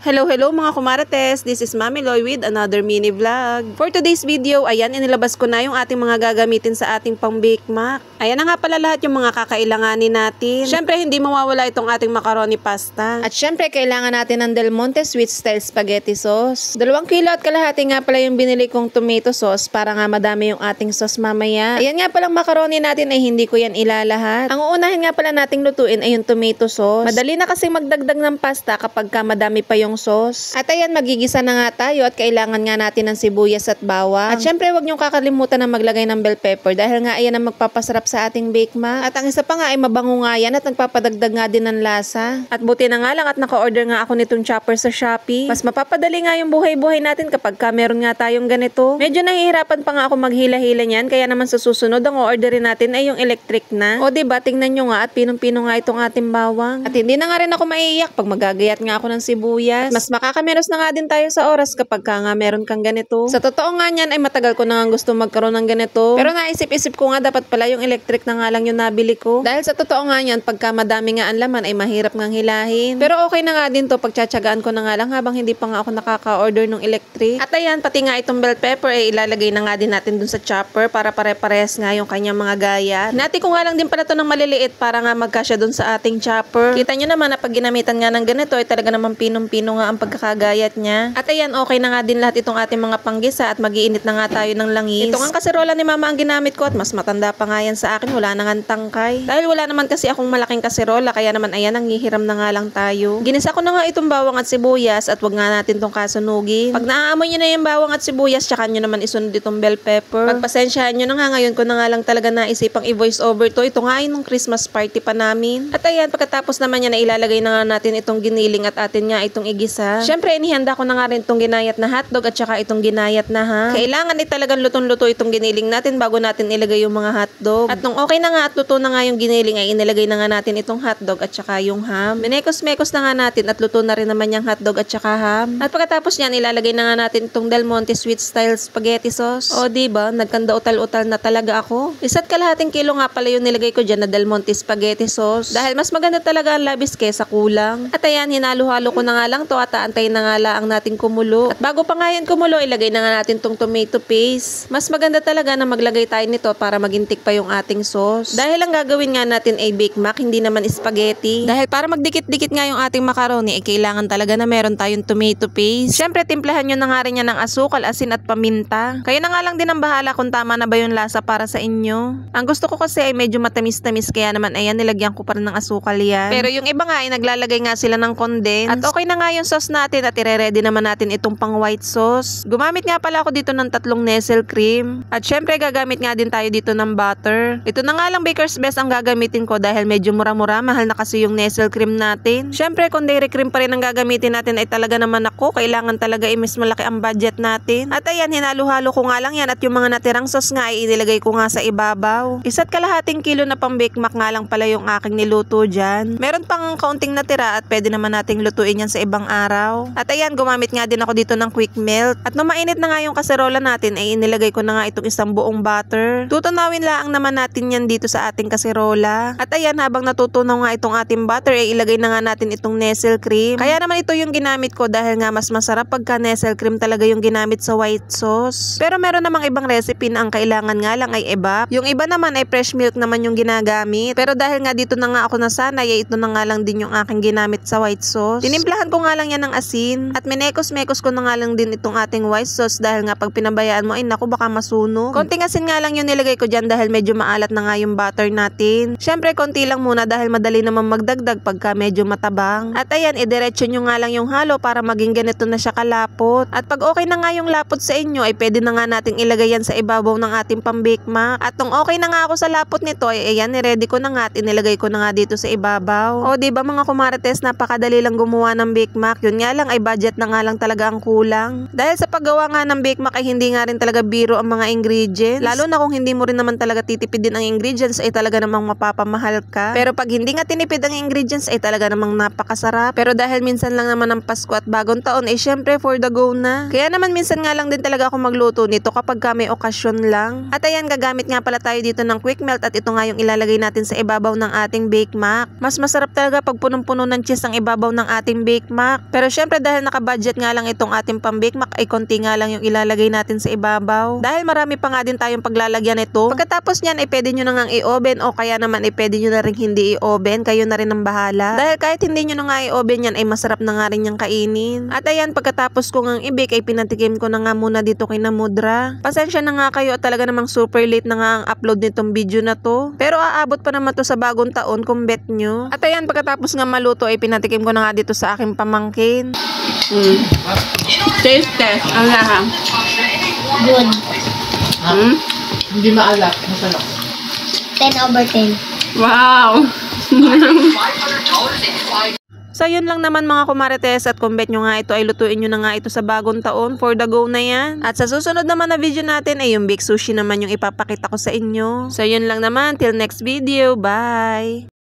Hello mga kumarates, this is Mami Loy with another mini vlog. For today's video, ayan, inilabas ko na yung ating mga gagamitin sa ating pang-bake mac. Ayan na nga pala lahat yung mga kakailanganin natin. Syempre, hindi mawawala itong ating macaroni pasta. At syempre, kailangan natin ng Del Monte Sweet Style Spaghetti Sauce. 2 kilo at kalahati nga pala yung binili kong tomato sauce para nga madami yung ating sauce mamaya. Ayan nga palang macaroni natin ay hindi ko yan ilalahat. Ang uunahin nga pala nating lutuin ay yung tomato sauce. Madali na kasi magdagdag ng pasta kapag ka madami pa yung sauce. At ayan, magigisa na nga tayo at kailangan nga natin ng sibuyas at bawang. At syempre, huwag niyong kakalimutan na maglagay ng bell pepper dahil nga ayan ang magpapasarap sa ating bake mac. At ang isa pa nga ay mabango nga yan at nagpapadagdag nga din ng lasa. At buti na nga lang at naka-order nga ako nitong chopper sa Shopee. Mas mapapadali nga yung buhay-buhay natin kapag ka meron nga tayong ganito. Medyo nahihirapan pa nga ako maghila-hila niyan, kaya naman sa susunod ang orderin natin ay yung electric na. O diba, tingnan nyo nga at pinong-pino nga itong ating bawang. At hindi na nga rin ako maiiyak pag magagayat nga ako ng sibuyas. At mas makakamenos na nga din tayo sa oras kapag ka nga meron kang ganito. Sa totoo nga niyan ay matagal ko na nga gusto magkaroon ng ganito. Pero naisip-isip ko nga dapat pala yung electric na nga lang yung nabili ko. Dahil sa totoo nga niyan, pagka madami nga ang laman ay mahirap ngang hilahin. Pero okay na nga din to, pagtsatsagaan ko na nga lang habang hindi pa nga ako nakaka-order ng electric. At ayan, pati nga itong bell pepper ay ilalagay na nga din natin dun sa chopper para pare-pares nga yung kanyang mga gayat. Hinati ko nga lang din pala to ng maliliit para nga magkasya dun sa ating chopper. Kita nyo naman na pag ginamitan nga ng ganito ay talaga naman pinong-pino nga ang pagkakagayat niya. At ayan, okay na nga din lahat itong ating mga panggisa at mag-iinit na nga tayo ng langis. Ito nga kaserola ni mama ang ginamit ko at mas matanda pa nga yan sa akin, wala na nga tangkay. Dahil wala naman kasi akong malaking kaserola, kaya naman ayan, nanghihiram na nga lang tayo. Ginisa ko na nga itong bawang at sibuyas at wag nga natin tong kasunugin. Pag naaamoy nyo na yung bawang at sibuyas, tsaka nyo naman isunod itong bell pepper. Pagpasensyahan nyo na nga, ngayon ko na nga lang talaga naisipang i-voice over to. Ito nga ay nung Christmas party pa namin. At ayan, pagkatapos naman yan, ilalagay na nga natin itong giniling at atin nga itong igisa. Syempre, inihanda ko na nga rin itong ginayat na hotdog at saka itong ginayat na ham. Kailangan talagang lutong-luto itong giniling natin bago natin ilagay yung mga hotdog. At nung okay na nga at luto na nga yung giniling ay inilagay na nga natin itong hotdog at saka yung ham. Minekos-mekos na nga natin at luto na rin naman yung hotdog at saka ham. At pagkatapos niyan, ilalagay na nga natin itong Del Monte Sweet Style Spaghetti Sauce. O diba, nagkanda utal-utal na talaga ako. 1.5 kilo nga pala yung nilagay ko dyan na Del Monte Spaghetti Sauce. Dahil mas maganda talaga ang labis kesa kulang. At ayan, hinalo-halo ko na nga lang to at aantayin na nga lang natin kumulo. At bago pa nga yan kumulo, ilagay na nga natin tong tomato paste. Mas maganda talaga na maglagay tayo nito para magintik pa yung ating sauce. Dahil ang gagawin nga natin ay bake mac, hindi naman spaghetti. Dahil para magdikit-dikit nga yung ating macaroni, ay kailangan talaga na meron tayong tomato paste. Syempre, timplahan nyo na nga rin yan ng asukal, asin at paminta. Kayo na nga lang din ang bahala kung tama na ba yung lasa para sa inyo. Ang gusto ko kasi ay medyo matamis-tamis, kaya naman ayan, nilagyan ko pa rin ng asukal yan. Pero yung iba nga ay naglalagay nga sila ng condense. At okay na nga yung sauce natin at ire-ready naman natin itong pang white sauce. Gumamit nga pala ako dito ng 3 Nestle cream. At syempre, gagamit nga din tayo dito ng butter. Ito na nga lang Baker's Best ang gagamitin ko dahil medyo mura-mura, mahal na kasi yung Nestle cream natin. Syempre, kung dairy cream pa rin ang gagamitin natin ay talaga naman ako, kailangan talaga mas malaki ang budget natin. At ayan, hinalo-halo ko nga lang yan at yung mga natirang sauce nga ay inilagay ko nga sa ibabaw. 1.5 kilo na pang bake mac nga lang pala yung aking niluto dyan. Meron pang kaunting natira at pwede naman nating lutuin yan sa ibang araw. At ayan, gumamit nga din ako dito ng quick melt. At nung mainit na nga yung kaserola natin ay inilagay ko na nga itong isang buong butter. Tutunawin lang naman natin yan dito sa ating kaserola. At ayan, habang natutunaw nga itong ating butter ay ilagay na nga natin itong Nestle cream. Kaya naman ito yung ginamit ko dahil nga mas masarap pagka Nestle cream talaga yung ginamit sa white sauce. Pero meron namang ibang recipe na ang kailangan nga lang ay evap. Yung iba naman ay fresh milk naman yung ginagamit. Pero dahil nga dito na nga ako nasanay ay ito na nga lang din yung aking ginamit sa white sauce. Tinimplahan ko nga lang yan ng asin at minekos-mekos ko na nga lang din itong ating white sauce dahil nga pag pinabayaan mo ay naku, baka masunog. Konting asin nga lang yung nilagay ko dyan dahil medyo maalat na nga yung butter natin. Syempre, konti lang muna dahil madali naman magdagdag pagka medyo matabang. At ayan, idiretso nyo nga lang yung halo para maging ganito na siya kalapot. At pag okay na nga yung lapot sa inyo ay pwede na nga nating ilagay yan sa ibabaw ng ating pang-bake mac. At nung okay na nga ako sa lapot nito ay ayan, niready ko na nga at inilagay ko na nga dito sa ibabaw. O diba mga kumarites, napakadali lang gumawa ng bake mac. Yun nga lang ay budget na nga lang talaga ang kulang. Dahil sa paggawa nga ng bake mac ay hindi nga rin talaga biro ang mga ingredients. Lalo na kung hindi mo rin naman talaga titipid din ang ingredients ay talaga namang mapapamahal ka. Pero pag hindi nga tinipid ang ingredients ay talaga namang napakasarap. Pero dahil minsan lang naman ang Pasko at bagong taon ay syempre for the go na. Kaya naman minsan nga lang din talaga ako magluto nito kapag ka may okasyon lang. At ayan, gagamit nga pala tayo dito ng quick melt at ito nga yung ilalagay natin sa ibabaw ng ating bake mac. Mas masarap talaga pag punong-puno ng cheese ang ibabaw ng ating bake mac. Mac. Pero syempre dahil naka-budget nga lang itong ating pang Bake Mac ay konti nga lang yung ilalagay natin sa ibabaw. Dahil marami pa nga din tayong paglalagyan ito. Pagkatapos niyan ay pwede nyo na nga i-oven o kaya naman ay pwede nyo na rin hindi i-oven. Kayo na rin ang bahala. Dahil kahit hindi nyo na nga i-oven yan ay masarap na nga rin yung kainin. At ayan, pagkatapos ko ngang i-bake ay pinatikim ko na nga muna dito kay Namudra. Pasensya na nga kayo at talaga namang super late na nga ang upload nitong video na to. Pero aabot pa naman to sa bagong taon kung bet nyo. At ayan, pagkatapos nga maluto ay pinatikim ko na nga dito sa aking pamangkin. Taste test. Ang lahat. Good. Hindi maalak. Masarap. 10 over 10. Wow! So yun lang naman mga kumarites, at kung bet nyo nga ito ay lutuin nyo na nga ito sa bagong taon, for the go na yan. At sa susunod naman na video natin ay yung bake sushi naman yung ipapakita ko sa inyo. So yun lang naman, till next video, bye!